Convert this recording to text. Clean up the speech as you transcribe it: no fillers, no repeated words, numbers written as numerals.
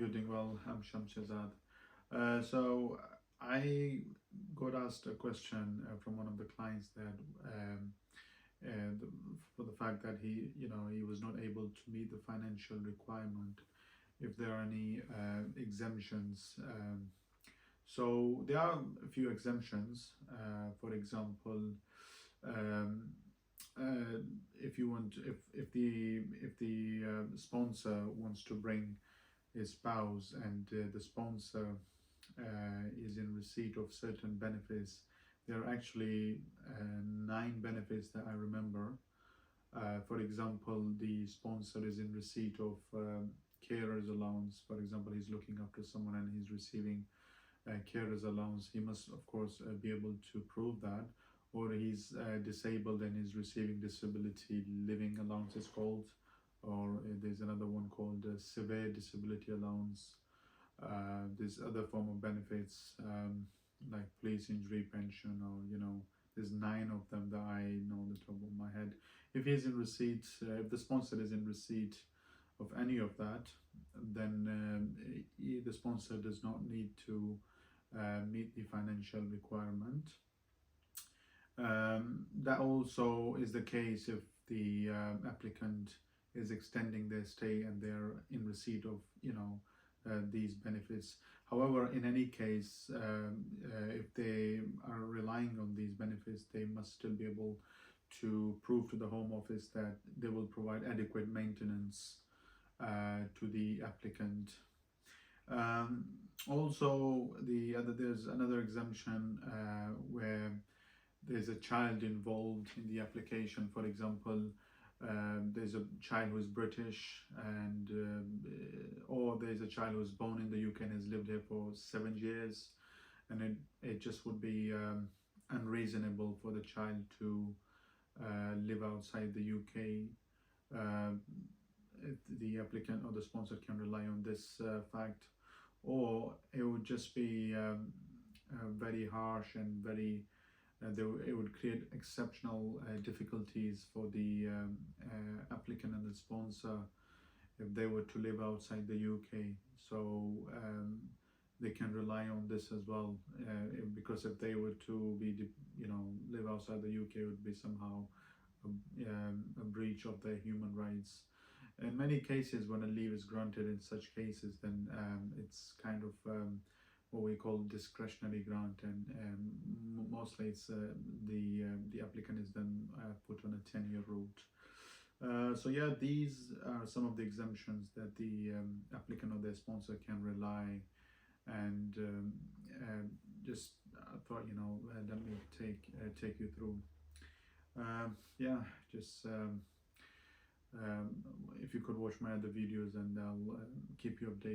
you're doing well. I'm Shams Shazad. So I got asked a question from one of the clients that and for the fact that he was not able to meet the financial requirement, if there are any exemptions. So there are a few exemptions. For example, um, if you want, if the sponsor wants to bring his spouse, and the sponsor is in receipt of certain benefits. There are actually 9 benefits that I remember. For example, the sponsor is in receipt of carer's allowance. For example, he's looking after someone and he's receiving carer's allowance. He must, of course, be able to prove that. Or he's disabled and is receiving disability living allowance, is called. Or there's another one called severe disability allowance. There's other form of benefits, like police injury pension, or there's 9 of them that I know on the top of my head. If he's in receipt, if the sponsor is in receipt of any of that, then the sponsor does not need to meet the financial requirement. That also is the case if the applicant is extending their stay and they're in receipt of these benefits. However, in any case, if they are relying on these benefits, they must still be able to prove to the Home Office that they will provide adequate maintenance to the applicant. Also, there's another exemption where there's a child involved in the application. For example, there's a child who is British, and or there's a child who was born in the UK and has lived here for 7 years, and it just would be unreasonable for the child to live outside the UK. The applicant or the sponsor can rely on this fact, or it would just be very harsh and very it would create exceptional difficulties for the applicant and the sponsor if they were to live outside the UK. So they can rely on this as well, because if they were to be, live outside the UK, it would be somehow a breach of their human rights. In many cases, when a leave is granted in such cases, then it's kind of what we call discretionary grant, and mostly it's the applicant is then put on a 10-year route. So yeah, these are some of the exemptions that the applicant or their sponsor can rely. And just thought, let me take you through. Just if you could watch my other videos, and I'll keep you updated.